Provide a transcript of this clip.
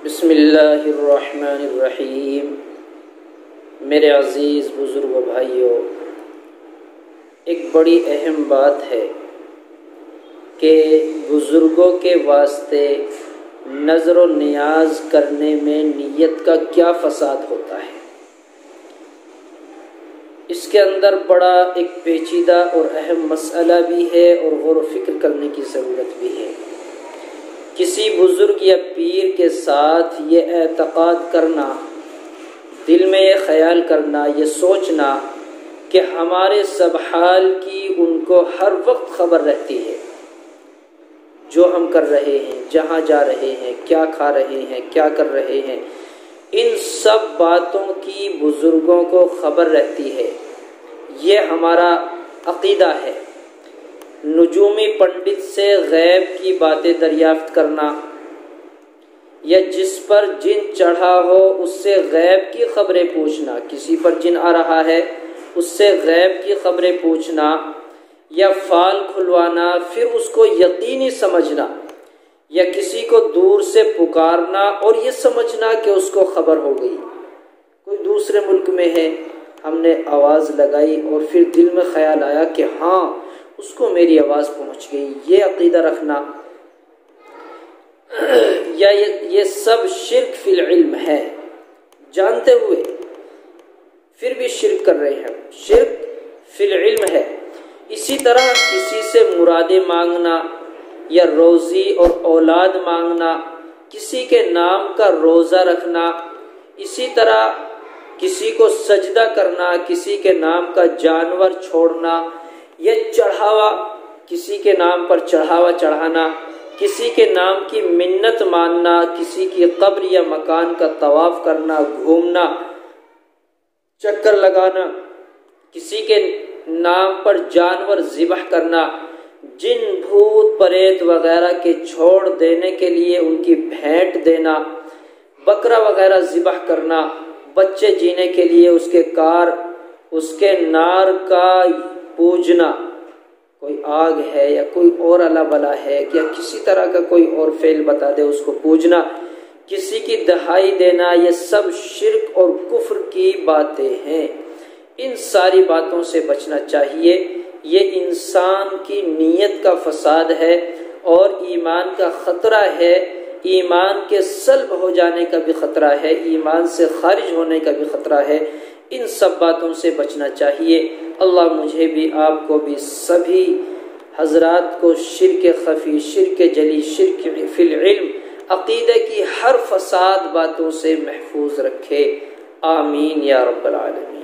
بسم اللہ الرحمن الرحیم۔ میرے عزیز بزرگ و بھائیوں، ایک بڑی اہم بات ہے کہ بزرگوں کے واسطے نظر و نیاز کرنے میں نیت کا کیا فساد ہوتا ہے۔ اس کے اندر بڑا ایک پیچیدہ اور اہم مسئلہ بھی ہے اور غور و فکر کرنے کی ضرورت بھی ہے۔ کسی بزرگ یا پیر کے ساتھ یہ اعتقاد کرنا، دل میں یہ خیال کرنا، یہ سوچنا کہ ہمارے سب حال کی ان کو ہر وقت خبر رہتی ہے، جو ہم کر رہے ہیں، جہاں جا رہے ہیں، کیا کھا رہے ہیں، کیا کر رہے ہیں، ان سب باتوں کی بزرگوں کو خبر رہتی ہے۔ یہ ہمارا عقیدہ ہے۔ نجومی پنڈت سے غیب کی باتیں دریافت کرنا یا جس پر جن چڑھا ہو اس سے غیب کی خبریں پوچھنا، کسی پر جن آ رہا ہے اس سے غیب کی خبریں پوچھنا یا فال کھلوانا، پھر اس کو یقینی سمجھنا، یا کسی کو دور سے پکارنا اور یہ سمجھنا کہ اس کو خبر ہو گئی۔ کوئی دوسرے ملک میں ہے، ہم نے آواز لگائی اور پھر دل میں خیال آیا کہ ہاں اس کو میری آواز پہنچ گئی، یہ عقیدہ رکھنا یا یہ سب شرک فی العلم ہے، جانتے ہوئے پھر بھی شرک کر رہے ہیں، شرک فی العلم ہے۔ اسی طرح کسی سے مرادیں مانگنا یا روزی اور اولاد مانگنا، کسی کے نام کا روزہ رکھنا، اسی طرح کسی کو سجدہ کرنا، کسی کے نام کا جانور چھوڑنا، یہ چڑھاوا، کسی کے نام پر چڑھاوا چڑھانا، کسی کے نام کی منت ماننا، کسی کی قبر یا مکان کا طواف کرنا، گھومنا، چکر لگانا، کسی کے نام پر جانور ذبح کرنا، جن بھوت پریت وغیرہ کے چھوڑ دینے کے لیے ان کی بھینٹ دینا، بکرا وغیرہ ذبح کرنا، بچے جینے کے لیے اس کے نار کا پوجنا، کوئی آگ ہے یا کوئی اور اللہ بلا ہے یا کسی طرح کا کوئی اور فعل بتا دے اس کو پوجنا، کسی کی دہائی دینا، یہ سب شرک اور کفر کی باتیں ہیں۔ ان ساری باتوں سے بچنا چاہیے۔ یہ انسان کی نیت کا فساد ہے اور ایمان کا خطرہ ہے، ایمان کے سلب ہو جانے کا بھی خطرہ ہے، ایمان سے خارج ہونے کا بھی خطرہ ہے۔ ان سب باتوں سے بچنا چاہیے۔ اللہ مجھے بھی، آپ کو بھی، سبھی حضرات کو شرک خفی، شرک جلی، شرک فی العلم، عقیدے کی ہر فساد باتوں سے محفوظ رکھے۔ آمین یا رب العالمین۔